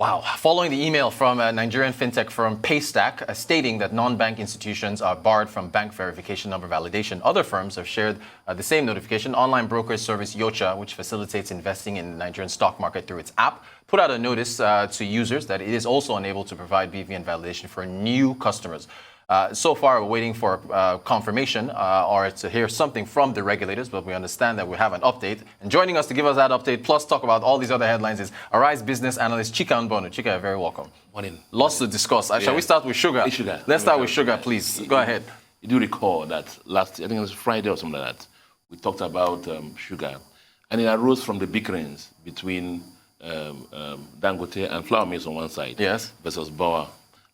Wow. Following the email from Nigerian fintech firm Paystack stating that non-bank institutions are barred from bank verification number validation, other firms have shared the same notification. Online brokerage service Yocha, which facilitates investing in the Nigerian stock market through its app, put out a notice to users that it is also unable to provide BVN validation for new customers. So far, we're waiting for confirmation or to hear something from the regulators, but we understand that we have an update. And joining us to give us that update, plus talk about all these other headlines, is Arise business analyst Chika Mbonu. Chika, you're very welcome. Morning. Lots to discuss. Shall we start with sugar? Sugar. Let's start with sugar, please. Go ahead. You do recall that I think it was Friday or something like that, we talked about sugar, and it arose from the bickerings between Dangote and flour mills on one side, yes, versus Boa.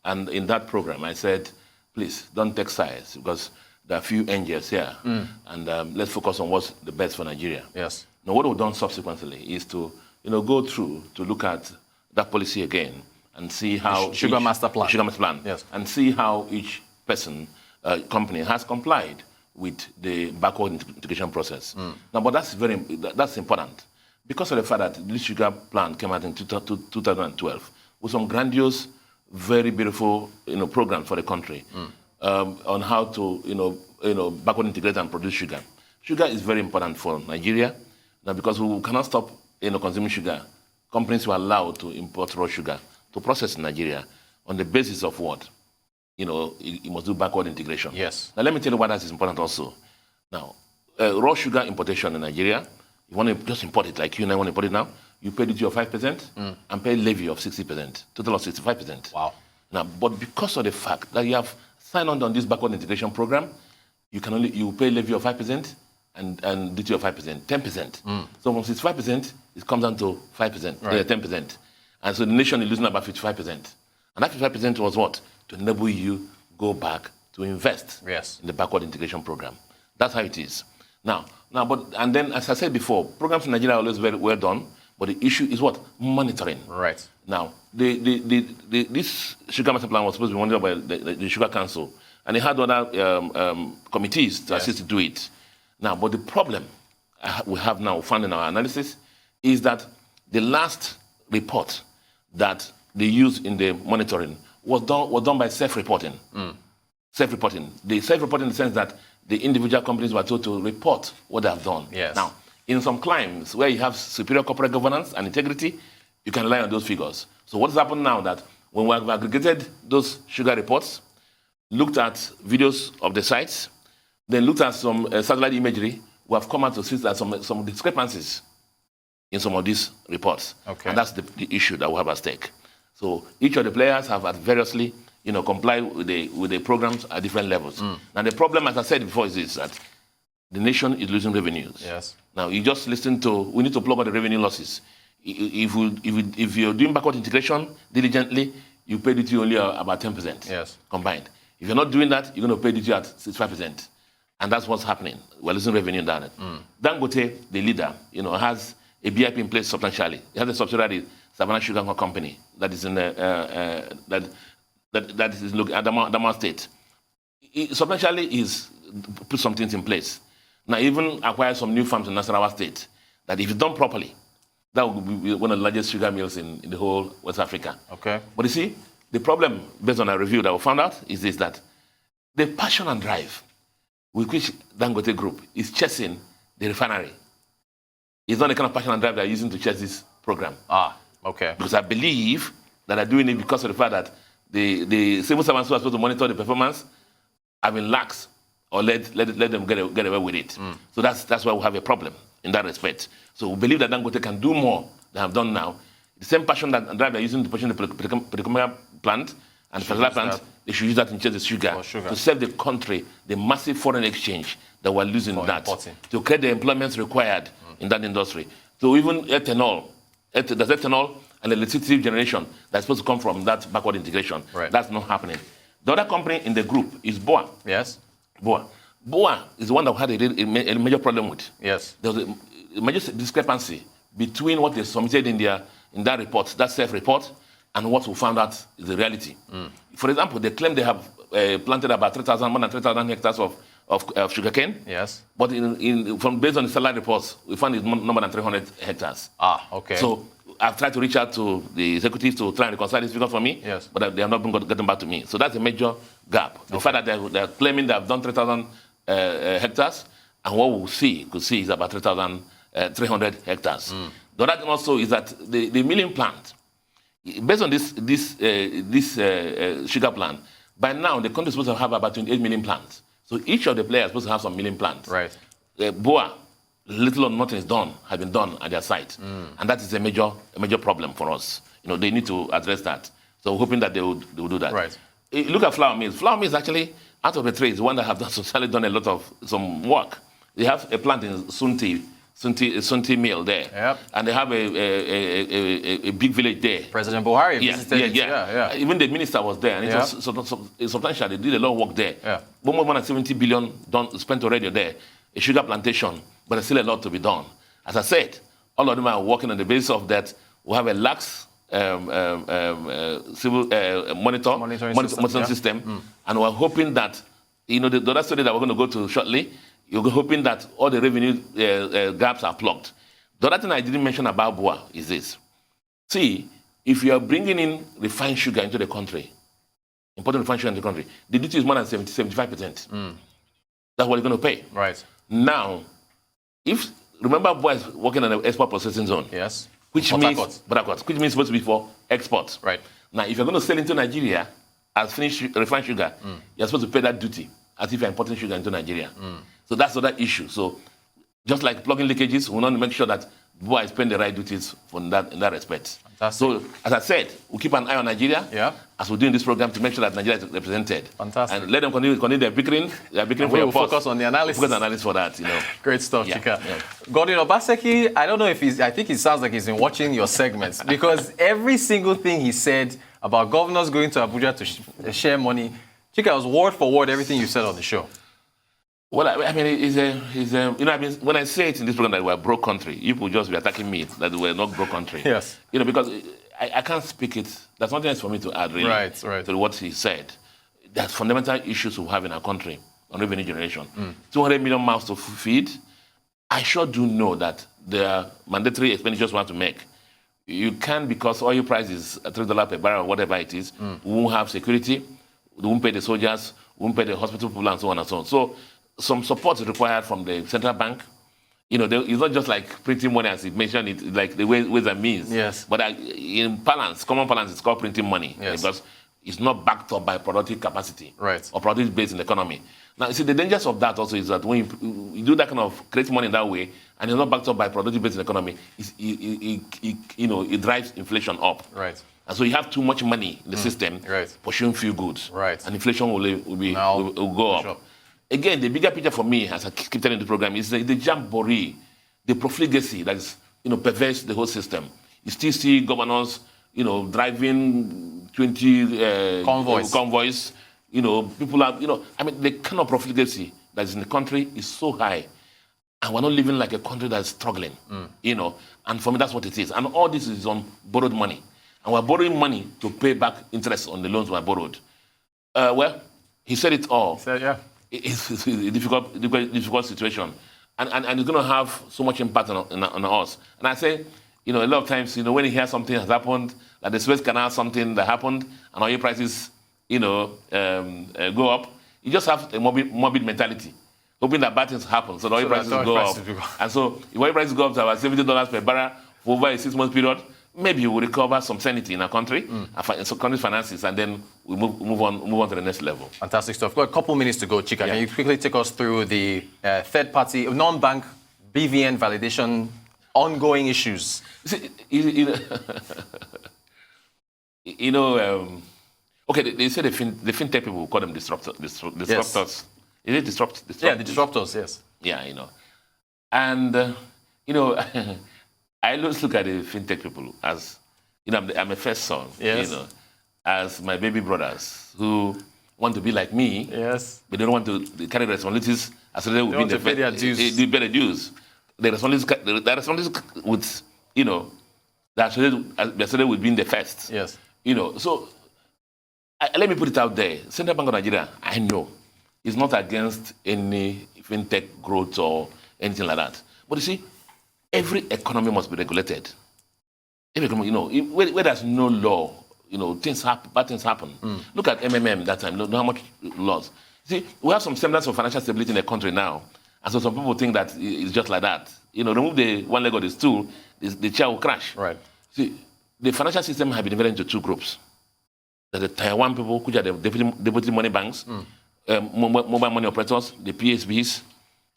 And in that program, I said, please don't take sides because there are a few angels here, and let's focus on what's the best for Nigeria. Yes. Now, what we've done subsequently is to, go through to look at that policy again and see how sugar master plan. Sugar master plan. Yes. And see how each company has complied with the backward integration process. Now, but that's important because of the fact that this sugar plan came out in 2012 with some grandiose, very beautiful, programs for the country on how to, backward integrate and produce sugar. Sugar is very important for Nigeria. Now, because we cannot stop, consuming sugar, companies were allowed to import raw sugar to process in Nigeria on the basis of what? You must do backward integration. Yes. Now, let me tell you why that is important also. Now, raw sugar importation in Nigeria, you want to just import it like you and I want to import it now, you pay duty of 5% and pay levy of 60%, total of 65%. Wow. Now, but because of the fact that you have signed on this backward integration program, you pay levy of 5% and duty of 5%, 10%. So from 65%, it comes down to 5%, right. 10%. And so the nation is losing about 55%. And that 55% was what? To enable you go back to invest in the backward integration program. That's how it is. And then, as I said before, programs in Nigeria are always very well done, but the issue is what? Monitoring. Right. Now, this sugar master plan was supposed to be monitored by the Sugar Council, and they had other committees to assist to do it. Now, but the problem we have now found in our analysis is that the last report that they used in the monitoring was done by self-reporting. Self-reporting. The self-reporting in the sense that the individual companies were told to report what they have done. Yes. Now, in some climes where you have superior corporate governance and integrity, you can rely on those figures. So what's happened now that when we have aggregated those sugar reports, looked at videos of the sites, then looked at some satellite imagery, we have come out to see that some discrepancies in some of these reports. Okay. And that's the issue that we have at stake. So each of the players have variously complied with the programs at different levels. Now the problem, as I said before, is this, that the nation is losing revenues. Yes. Now you just listen to, we need to plug out the revenue losses. If you're doing backward integration diligently, you pay duty only about 10% combined. If you're not doing that, you're going to pay duty at 65%. And that's what's happening. We're losing revenue down it. Dangote, the leader, has a BIP in place substantially. He has a subsidiary, Savannah Sugar Company, that is in that is at Adamawa State. He substantially is put some things in place. Now, even acquire some new farms in Nasarawa State, that if it's done properly, that would be one of the largest sugar mills in the whole West Africa. Okay. But you see, the problem, based on a review that we found out, is this, that the passion and drive with which Dangote Group is chasing the refinery is not the kind of passion and drive they're using to chase this program. Okay. Because I believe that they're doing it because of the fact that the civil servants who are supposed to monitor the performance have been lax or let them get away with it. So that's why we have a problem in that respect. So we believe that Dangote can do more than have done now. The same passion and drive they're using to push in the petrochemical plant and fertilizer plant, they should use that in the sugar to save the country the massive foreign exchange that we're losing to create the employment required in that industry. So even ethanol, there's ethanol and electricity generation that's supposed to come from that backward integration. Right. That's not happening. The other company in the group is Boa. Yes. Boa is the one that we had a major problem with. Yes. There was a major discrepancy between what they submitted in that report, that self-report, and what we found out is the reality. For example, they claim they have planted about more than 3,000 hectares of sugarcane. Yes. But based on the satellite reports, we found it's no more than 300 hectares. Okay. So I've tried to reach out to the executives to try and reconcile this figure for me, yes, but they have not been getting back to me. So that's a major gap. The fact that they're claiming they have done 3,000 hectares, and what could see is about 3,300 hectares. The other thing also is that the milling plant, based on this sugar plant, by now the country is supposed to have about 28 million plants. So each of the players is supposed to have some milling plants. Right. BOA, little or nothing has been done at their site, and that is a major problem for us. They need to address that. So we're hoping that they will do that. Right. Look at flour mills. Flour mills actually, out of the three, is one that have socially done a lot of some work. They have a plant in Sunti mill there, yep, and they have a big village there. President Buhari visited it. Yeah. Even the minister was there, and it was substantial. They did a lot of work there. Yeah. More than 70 billion spent already there. A sugar plantation, but there's still a lot to be done. As I said, all of them are working on the basis of that. We have a lax civil monitoring system, and we're hoping that the other study that we're going to go to shortly, you're hoping that all the revenue gaps are plugged. The other thing I didn't mention about BOA is this. See, if you are bringing in refined sugar into the country, importing refined sugar into the country, the duty is more than 75%. That's what you're going to pay. Right. Now, remember BOA is working on an export processing zone. Yes. Which means supposed to be for export. Right. Now, if you're going to sell into Nigeria as finished refined sugar, you're supposed to pay that duty as if you're importing sugar into Nigeria. So that's another issue. So just like plugging leakages, we want to make sure that BOA is paying the right duties in that respect. Fantastic. So, as I said, we'll keep an eye on Nigeria as we're doing this program to make sure that Nigeria is represented. Fantastic. And let them continue their bickering. We'll focus on the analysis. Focus on analysis for that. Great stuff, Chika. Yeah. Godwin Obaseki, I don't know if I think it sounds like he's been watching your segments because every single thing he said about governors going to Abuja to share money, Chika, was word for word everything you said on the show. Well, I mean, when I say it in this program that we're a broke country, people just be attacking me that we're not broke country. Yes. Because I can't speak it. There's nothing else for me to add, really, to what he said. There's fundamental issues we have in our country on revenue generation. 200 million mouths to feed. I sure do know that there are mandatory expenditures we have to make. You can, because oil price is $3 per barrel or whatever it is, we won't have security, we won't pay the soldiers, we won't pay the hospital people and so on and so on. So some support is required from the central bank. It's not just like printing money as it mentioned, it's like the ways and means. Yes. But in common balance, it's called printing money. Yes. Because it's not backed up by productive capacity. Right. Or productive base in the economy. Now, you see, the dangers of that also is that when you do that kind of create money in that way, and it's not backed up by productive base in the economy, it drives inflation up. Right. And so you have too much money in the system pursuing few goods. Right. And inflation will go up. Again, the bigger picture for me, as I keep telling the program, is the jamboree, the profligacy that is, perverse the whole system. You still see governors, driving 20 convoys. People are, the kind of profligacy that is in the country is so high. And we're not living like a country that's struggling, And for me, that's what it is. And all this is on borrowed money. And we're borrowing money to pay back interest on the loans we borrowed. Well, he said it all. He said, yeah. It's a difficult situation. And it's going to have so much impact on us. And I say, a lot of times, when you hear something has happened, like the Suez Canal, something that happened, and oil prices, go up, you just have a morbid mentality, hoping that bad things happen, so the oil prices go up. And so if oil prices go up to about $70 per barrel for over a 6-month period, maybe you will recover some sanity in our country, and so country finances, and then we move on to the next level. Fantastic stuff. We've got a couple minutes to go, Chika. Can you quickly take us through the third-party, non-bank BVN validation ongoing issues? See, okay, they say the fintech people call them disruptors. Yes. Is it disruptors? Yeah, the disruptors, yes. Yeah, And, I always look at the fintech people as, I'm a first son, as my baby brothers who want to be like me, yes, but they don't want to carry the responsibilities as they would be in the pay their dues. They pay their dues. The responsibilities with, that would be in the first. Yes. So let me put it out there. Central Bank of Nigeria, I know, is not against any fintech growth or anything like that. But you see, every economy must be regulated. You know, where there's no law, you know, bad things happen. Look at MMM that time. Look how much laws. See, we have some semblance of financial stability in the country now, and so some people think that it's just like that. You know, remove the one leg of the stool, the chair will crash. Right. See, the financial system has been divided into two groups. There's the Tier 1 people, which are the deposit money banks, mobile money operators, the PSBs,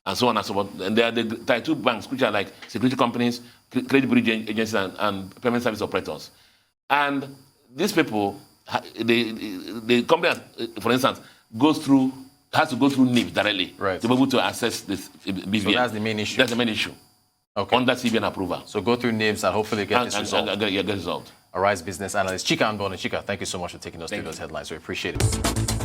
and so on and so forth. And there are the Tier 2 banks, which are like security companies, credit bureau agencies, and payment service operators. And these people, the company, for instance, has to go through NIB directly to be able to access this BVN. So that's the main issue. That's the main issue. Okay. Under CBN approval. So go through NIBs and hopefully get this resolved. Get resolved. Arise business analyst Chika Mbona. Chika, thank you so much for taking us through those headlines. We appreciate it.